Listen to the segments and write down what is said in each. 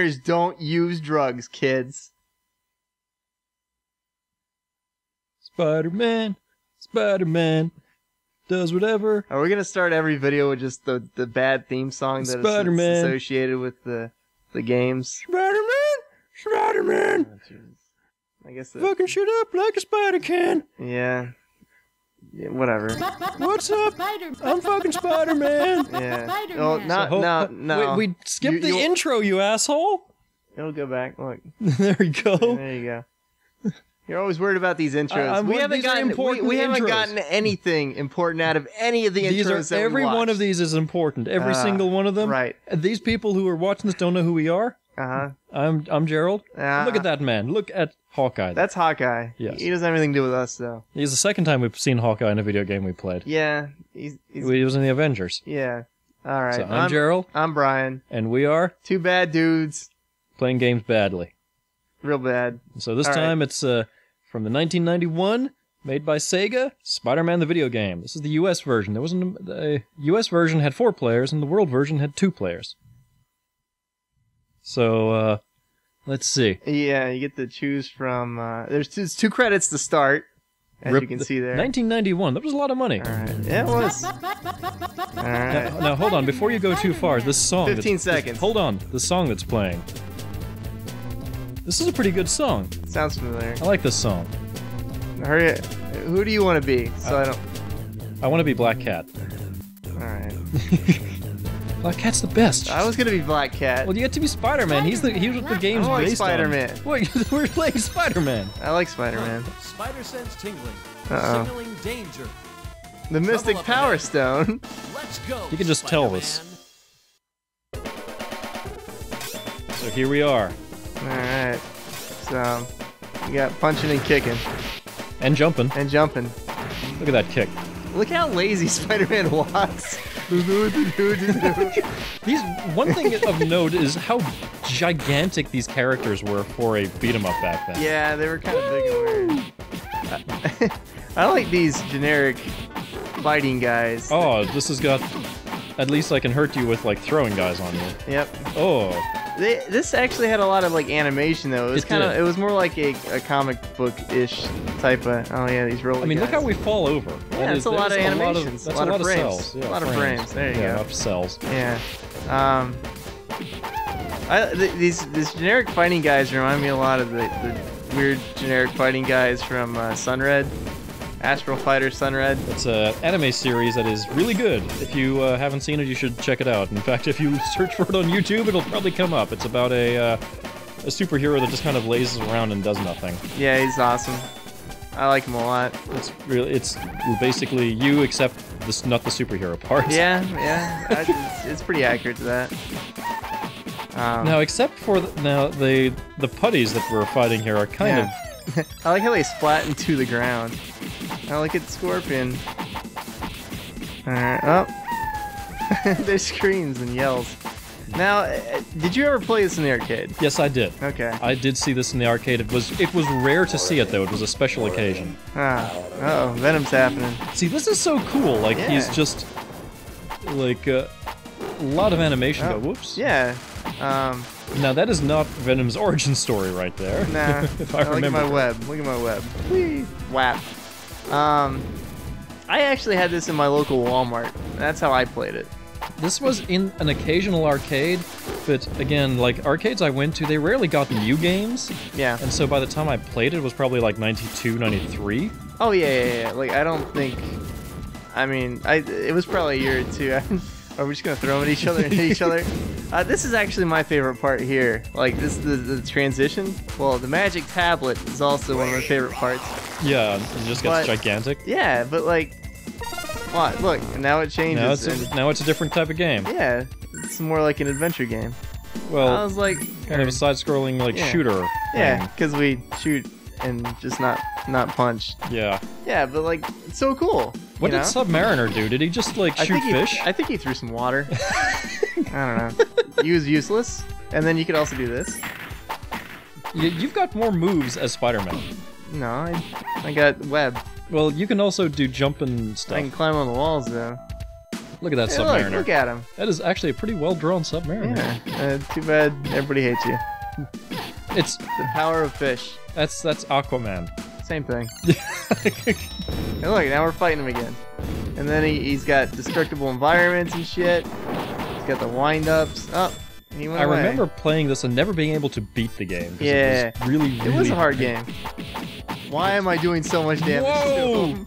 gamers don't use drugs, kids. Spider-Man, Spider-Man does whatever. Are we gonna start every video with just the bad theme song that is associated with the games? Spider-Man, Spider-Man. Oh, I guess fucking shit up like a spider can. Yeah. Yeah, whatever. What's up? I'm fucking Spider-Man. Yeah. Oh, no. Wait, we skipped the intro, you asshole. It'll go back. Look. There you go. There you go. You're always worried about these intros. We haven't gotten anything important out of any of the intros that every we watched. one of these is important. Every single one of them. Right. These people who are watching this don't know who we are. Uh-huh. I'm Gerald. Look at that man. Look at Hawkeye. That's Hawkeye. Yes. He doesn't have anything to do with us, though. He's the second time we've seen Hawkeye in a video game we played. Yeah. He was in the Avengers. Yeah. All right. So I'm Gerald. I'm Brian. And we are... Two bad dudes. Playing games badly. Real bad. So this time it's from the 1991, made by Sega, Spider-Man the video game. This is the US version. The US version had 4 players, and the world version had 2 players. So, let's see. Yeah, you get to choose from... there's 2 credits to start, as you can see there. 1991. That was a lot of money. All right. Yeah, it was. All right. Now, hold on. Before you go too far, this song... 15 seconds. Hold on. The song that's playing. This is a pretty good song. Sounds familiar. I like this song. Hurry it. Who do you want to be? So I don't... I want to be Black Cat. Alright. Black Cat's the best. I was gonna be Black Cat. Well, you get to be Spider-Man. He was what the game's like based Spider-Man. on. Wait, we're playing Spider-Man. I like Spider-Man. Spider sense tingling. Uh-oh. Signaling danger. The Mystic Power Stone. Let's go. You can just tell this. So here we are. Alright. So, we got punching and kicking. And jumping. And jumping. Look at that kick. Look how lazy Spider-Man walks. One thing of note is how gigantic these characters were for a beat-em-up back then. Yeah, they were kind of big and weird. I like these generic fighting guys. Oh, this has got... At least I can hurt you with, like, throwing guys on you. Yep. Oh. This actually had a lot of, like, animation, though. It was more like a comic book-ish type of... Oh, yeah, these rolling guys. Look how we fall over. Yeah, that's a lot of animations. That's a lot of frames. cells. Yeah, a lot of frames. There you go. Yeah, cells. Yeah. These generic fighting guys remind me a lot of the weird generic fighting guys from Sunred. Astral Fighter Sunred. It's an anime series that is really good. If you haven't seen it, you should check it out. In fact, if you search for it on YouTube, it'll probably come up. It's about a superhero that just kind of lazes around and does nothing. Yeah, he's awesome. I like him a lot. It's basically you, except not the superhero part. Yeah. It's pretty accurate to that. Now, except for the putties that we're fighting here are kind of... I like how they splat into the ground. I like it, Scorpion. Alright, oh. There's screams and yells. Now, did you ever play this in the arcade? Yes, I did. Okay. I did see this in the arcade. It was rare to see it, though. It was a special occasion. Uh-oh, Venom's happening. See, this is so cool. Like, he's just... Like, a lot of animation. Whoops. Yeah. Now, that is not Venom's origin story right there. Nah. If I remember. Look at my web. Look at my web. Whee! Whap. I actually had this in my local Walmart. That's how I played it. This was in an occasional arcade, but again, like, arcades I went to, they rarely got new games. Yeah. And so by the time I played it was probably like 92, 93. Oh, yeah. Like, I don't think... I mean, it was probably a year or two. Are we just gonna throw them at each other and hit each other? This is actually my favorite part here. Like, the transition. Well, the magic tablet is also one of my favorite parts. Yeah, it just gets gigantic. Yeah, but like... What? Look, now it changes. Now it's a different type of game. Yeah, it's more like an adventure game. Well, I was like... Kind of a side-scrolling, like, shooter. Yeah, because we shoot and just not punch. Yeah. Yeah, but like, it's so cool. What did Submariner do? Did he just, like, shoot fish? I think he threw some water. I don't know. He was useless. And then you could also do this. You've got more moves as Spider-Man. No, I got web. Well, you can also do jumping stuff. I can climb on the walls, though. Look at that Hey, Submariner. look at him. That is actually a pretty well-drawn Submariner. Yeah. Too bad everybody hates you. It's The power of fish. that's Aquaman. Same thing. And look, now we're fighting him again. And then he's got destructible environments and shit. He's got the wind-ups. Oh, he went I away. remember playing this and never being able to beat the game. 'Cause Yeah. it was really, It was a hard game. Why am I doing so much damage to Whoa! him?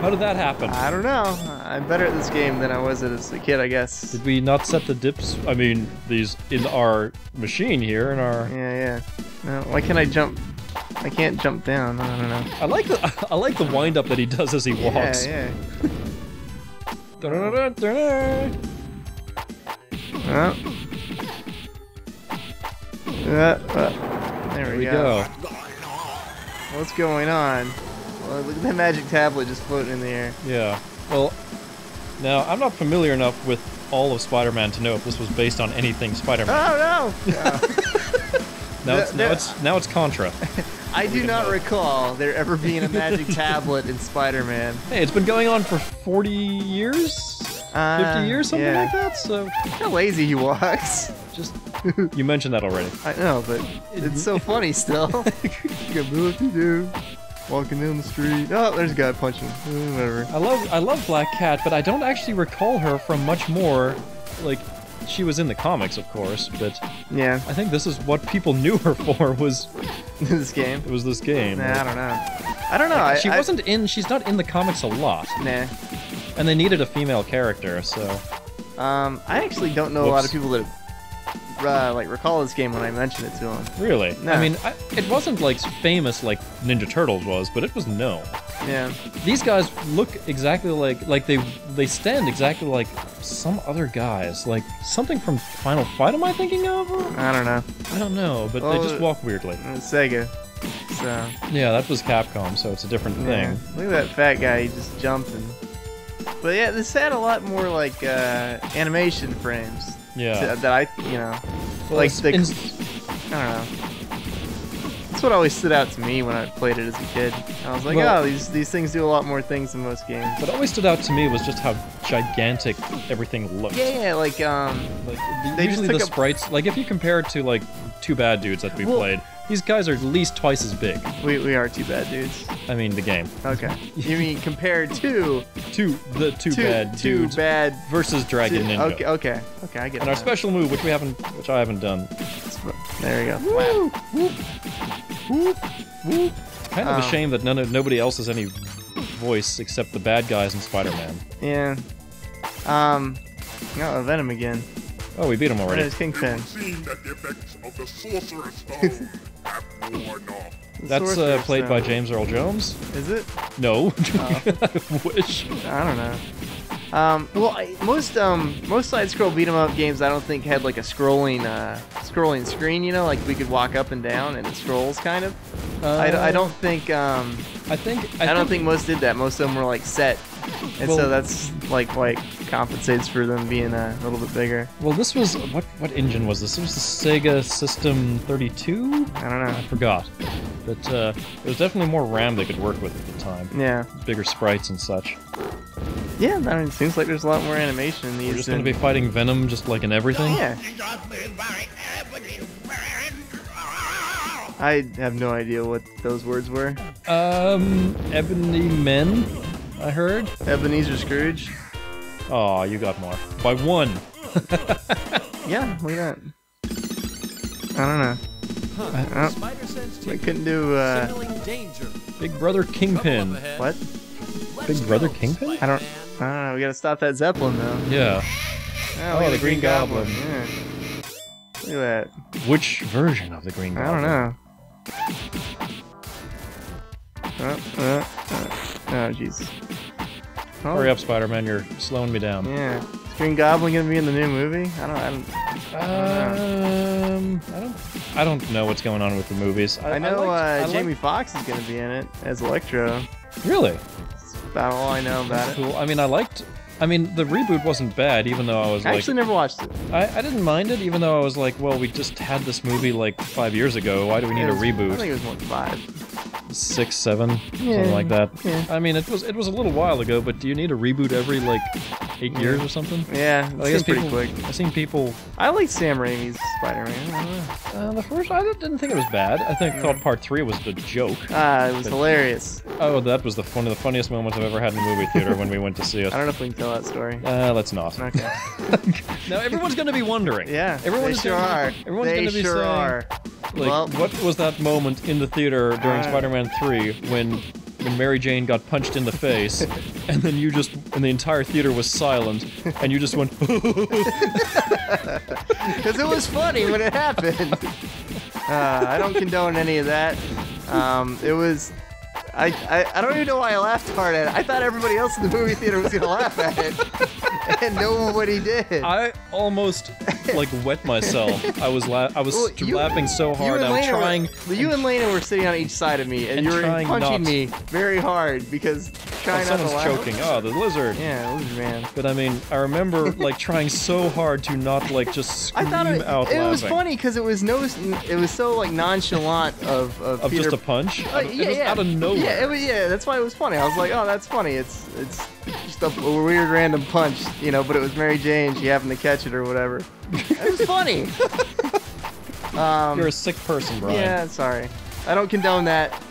How did that happen? I don't know. I'm better at this game than I was as a kid, I guess. Did we not set the dips? I mean, these in our machine here in our. Yeah. No, why can't I jump? I can't jump down. I don't know. I like the wind up that he does as he walks. Yeah. Da-da-da-da-da. Oh. There we go. What's going on? Well, look at that magic tablet just floating in the air. Yeah. Well, now I'm not familiar enough with all of Spider-Man to know if this was based on anything Spider-Man. Oh no! Now it's Contra. I do not recall there ever being a magic tablet in Spider-Man. Hey, it's been going on for 40 years, 50 years, something yeah. like that. So How lazy he walks. just you mentioned that already. I know, but it's so funny still. You got what do. Walking down the street. Oh, there's a guy punching. Whatever. I love Black Cat, but I don't actually recall her from much more. Like, she was in the comics, of course, but Yeah, I think this is what people knew her for was this game. it was this game. Nah, I don't know. I don't know. She's not in the comics a lot, Nah. and they needed a female character, so I actually don't know a lot of people that like recall this game when I mention it to them. really. No. I mean, it wasn't like famous like Ninja Turtles was, but it was known. Yeah. These guys look exactly like they stand exactly like some other guys, like something from Final Fight. Am I thinking of? I don't know. I don't know, but they Well, just walk weirdly. Sega. So. Yeah, that was Capcom, so it's a different Yeah. thing. Look at that fat guy. He just jumped and. But yeah, this had a lot more like animation frames. Yeah. That I, Well, like it's- the. in- I don't know. That's what always stood out to me when I played it as a kid. I was like, Well- oh, these things do a lot more things than most games. What always stood out to me was just how gigantic everything looked. Yeah, like Like, They just usually took the a- sprites, like if you compare it to like Two Bad Dudes that we Well- played, these guys are at least twice as big. we are two bad dudes. I mean, the game. Okay. You mean compared to Two bad two dudes bad versus Dragon Ninja. Okay, I get it. And our special move, which I haven't done. There we go. Kind of a shame that nobody else has any voice except the bad guys in Spider-Man. Yeah. Oh, Venom again. Oh, we beat him already. There's Kingpin. Seen that the effects of the Sorcerer's Stone have worn off. That's Sorcerer's played by Stone. James Earl Jones. Is it? No, I wish. I don't know. Most side-scroll beat-em-up games I don't think had like a scrolling screen. You know, like we could walk up and down and it scrolls kind of. I don't think I don't think most did that. Most of them were like set, and Well- so that's like compensates for them being a little bit bigger. Well, this was what engine was this? It was the Sega System 32. I don't know. I forgot, but it was definitely more RAM they could work with at the time. Yeah, Bigger sprites and such. yeah. I mean, it seems like there's a lot more animation in these. We're just going to than- be fighting Venom just like in everything. Yeah, I have no idea what those words were. Ebony Men, I heard. Ebenezer Scrooge. Oh, you got more. By one. Yeah, look at that. I don't know. Huh. Spider sense We tingling. couldn't do Signaling danger. Big Brother Couple Kingpin. up ahead. what? Let's Big Brother go, Kingpin? I don't Spider-Man. know. We gotta stop that Zeppelin though. Yeah. Oh, look at the Green Goblin. Yeah. Look at that. Which version of the Green I Goblin? don't know. Oh, jeez. Oh, Hurry up, Spider-Man! You're slowing me down. Yeah. Is Green Goblin gonna be in the new movie? I don't know what's going on with the movies. I know I Jamie Foxx is gonna be in it as Electro. Really? That's about all I know about That's it. cool. I mean, the reboot wasn't bad, even though I was I like, actually never watched it. I didn't mind it, even though I was like, well, we just had this movie like 5 years ago. Why do we need a I think reboot? it was more than 5. 6, 7, Yeah, something like that. yeah. I mean, it was a little while ago, but do you need a reboot every like 8 years or something. Yeah, I it's guess pretty people. quick. I've seen people. I like Sam Raimi's Spider-Man. I don't know. The first, I didn't think it was bad. I thought part 3 was a joke. It was hilarious. Oh, that was one of the funniest moments I've ever had in the movie theater when we went to see it. I don't know if we can tell that story. Let's not. Okay. Now everyone's gonna be wondering. Yeah, everyone they is sure gonna are. Be, everyone's They gonna be sure saying, are. like, Well, what was that moment in the theater during Spider-Man 3 when Mary Jane got punched in the face, and then and the entire theater was silent, and you just went, because it was funny when it happened. I don't condone any of that. It was. I don't even know why I laughed hard at it. I thought everybody else in the movie theater was gonna laugh at it, and nobody did. I almost like wet myself. I was laughing so hard. I was trying. You and Lena were sitting on each side of me, and you were punching me very hard because trying not to laugh. Someone's choking. Oh, the lizard. Yeah, lizard man. But I mean, I remember like trying so hard to not like just scream I thought out laughing. It was funny because it was so like nonchalant of Peter. Just a punch. Yeah, it was out of nowhere. Yeah, that's why it was funny. I was like, oh, that's funny. It's just a weird random punch, but it was Mary Jane. She happened to catch it or whatever. It was funny. You're a sick person, Brian. Yeah, sorry. I don't condone that,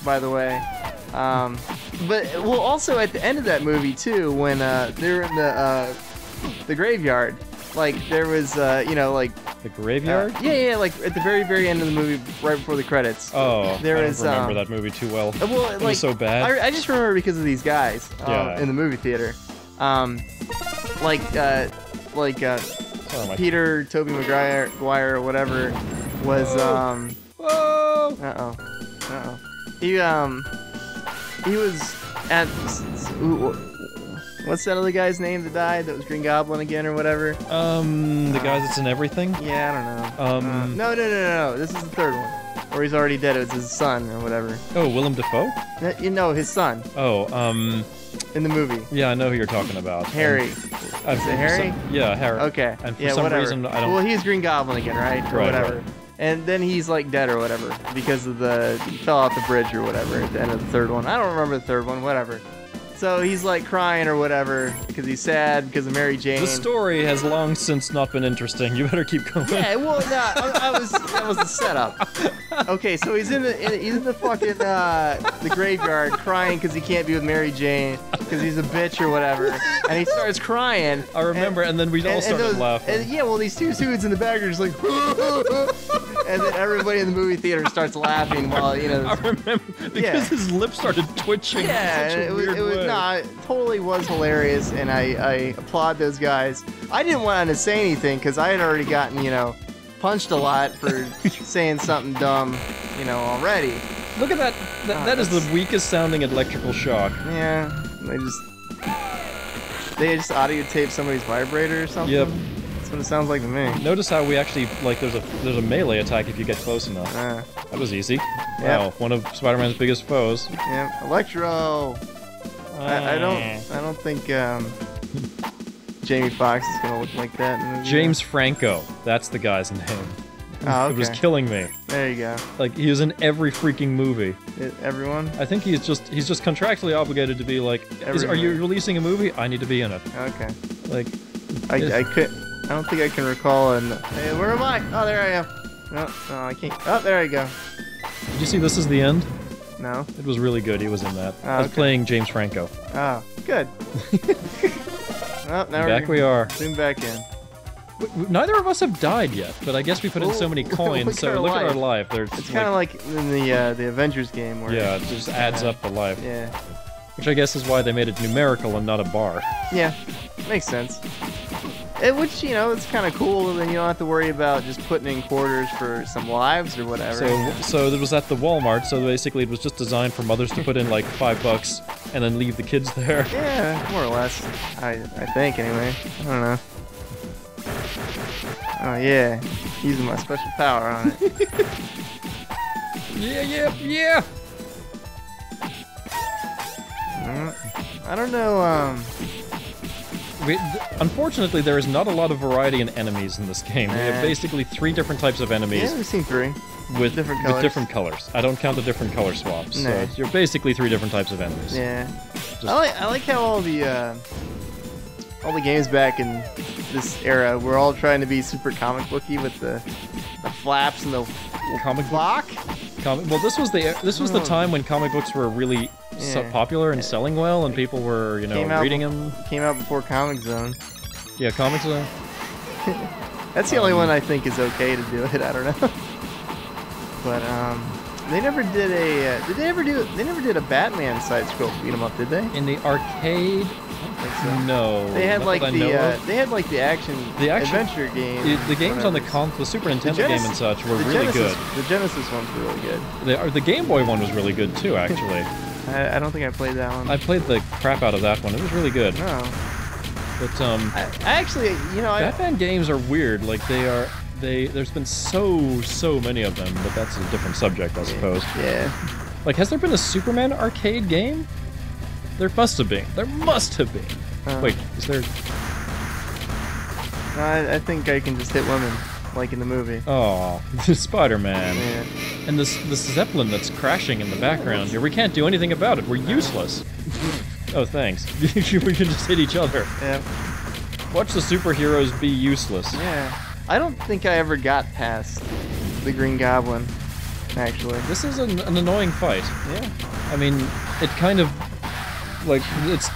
by the way. But also at the end of that movie too, when they're in the graveyard, like there was like. The graveyard? Yeah, like at the very, very end of the movie, right before the credits. Oh, I don't remember that movie too well. Well, it was so bad. I just remember because of these guys in the movie theater. Peter, Tobey Maguire, or whatever, was Whoa! He was at what's that other guy's name that died? That was Green Goblin again or whatever? The guy that's in everything? Yeah, I don't know. No. This is the third one. Or he's already dead. It was his son or whatever. Oh, Willem Dafoe? His son. Oh, in the movie. Yeah, I know who you're talking about. Harry. Is it Harry? Yeah, Harry. Okay. And for some reason, I don't... Well, he's Green Goblin again, right? Or whatever. Right. And then he's like dead or whatever because of he fell off the bridge or whatever at the end of the third one. I don't remember the third one, whatever. So he's like crying or whatever because he's sad because of Mary Jane. The story has long since not been interesting. You better keep going. Yeah, well, that was the setup. Okay, so he's in the fucking the graveyard crying because he can't be with Mary Jane because he's a bitch or whatever, and he starts crying. I remember, and then we all started laughing. Yeah, well, these two dudes in the back are just like, and then everybody in the movie theater starts laughing while I remember because his lips started twitching. Yeah, in such a weird way. It totally was hilarious, and I applaud those guys. I didn't want to say anything because I had already gotten punched a lot for saying something dumb, already. Look at that. That is the weakest sounding electrical shock. Yeah, they just audio tape somebody's vibrator or something. Yep. That's what it sounds like to me. Notice how we actually there's a melee attack if you get close enough. That was easy. Yep. Wow, one of Spider-Man's biggest foes. Yeah, Electro. I don't think Jamie Foxx is gonna look like that in the movie. James Franco. That's the guy's name. Oh, okay. It was killing me. There you go. Like he was in every freaking movie. Everyone? I think he's just contractually obligated to be like, are you releasing a movie? I need to be in it. Okay. Like, I don't think I can recall. Hey, where am I? Oh, there I am. No, I can't. Oh, there I go. Did you see This Is the End? No. It was really good. He was in that. Oh, I was playing James Franco. Oh, good. Well, now back we are. Zoom back in. Neither of us have died yet, but I guess we put in so many coins. So look at our life. It's kind of like in the Avengers game where it just adds up the life. Yeah. Which I guess is why they made it numerical and not a bar. Yeah, makes sense. Which it's kind of cool. Then you don't have to worry about just putting in quarters for some lives or whatever. So it was at the Walmart. So basically, it was just designed for mothers to put in like $5 and then leave the kids there. Yeah, more or less. I think anyway. I don't know. Oh yeah, using my special power on it. Yeah. I don't know. Unfortunately, there is not a lot of variety in enemies in this game. We have basically 3 different types of enemies. Yeah, we've seen 3. With different colors. I don't count the different color swaps. No. So you're basically 3 different types of enemies. Yeah. I like how all the all the games back in this era were all trying to be super comic booky with the flaps and the Comic book? block. Well, this was the time when comic books were really so Yeah. popular and selling well, and people were, you know, Came out reading them. Came out before Comic Zone. Yeah, comics. That's the only one I think is okay to do it. I don't know. But they never did a. Did they ever do? They never did a Batman side scroll beat 'em up, did they? In the arcade, I think so. no. They had not like that I know of. they had like the action adventure game. The games on the Super Nintendo game and such were really good. The Genesis one's really good. The Game Boy one was really good too, actually. I don't think I played that one. I played the crap out of that one. It was really good. No. But I actually, you know, Batman games are weird. Like there's been so many of them, but that's a different subject, I suppose. Yeah. Like, has there been a Superman arcade game? There must have been. There must have been. Wait, is there? I think I can just hit women, like in the movie. Oh, Spider-Man. Yeah. And this Zeppelin that's crashing in the background here. We can't do anything about it. We're useless. Oh, thanks. We can just hit each other. Yeah. Watch the superheroes be useless. Yeah. I don't think I ever got past the Green Goblin, actually. This is an annoying fight. Yeah. I mean, it kind of, like, it's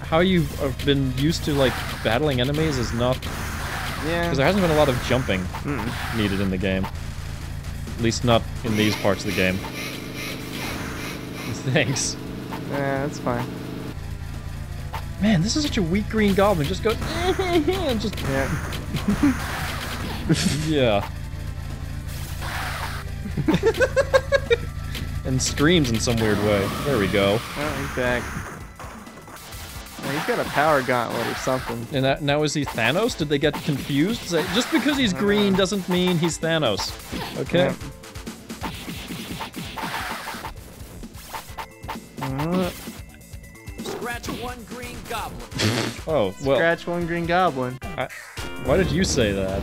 how you've been used to, like, battling enemies is not, Yeah. because there hasn't been a lot of jumping needed in the game. At least not in these parts of the game. Thanks. Yeah, that's fine. Man, this is such a weak Green Goblin. Just goes, and just, Yeah. yeah. And screams in some weird way. There we go. Oh, he's back. Oh, he's got a power gauntlet or something. And that, now is he Thanos? Did they get confused? Say, just because he's green doesn't mean he's Thanos. Okay? Yeah. Scratch one green goblin. Oh, well. Scratch one Green Goblin. Why did you say that?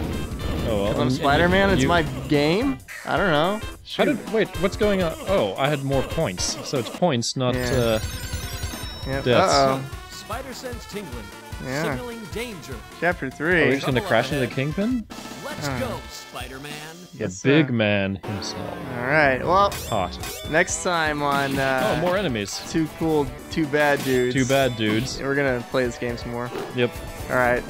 Oh, well. I'm and Spider-Man, it's you- my game? I don't know. How did, wait, what's going on? Oh, I had more points. So it's points, not, Yeah. Yep. deaths. Uh-oh. Spider sense tingling. Yeah. Signaling danger. Chapter Are 3. we just gonna crash into the Kingpin? Let's go, Spider-Man. Yes, The big sir. man himself. Alright, well, Hot. next time on Oh, more enemies. Two Cool, Two Bad Dudes. Two bad dudes. We're gonna play this game some more. Yep. Alright.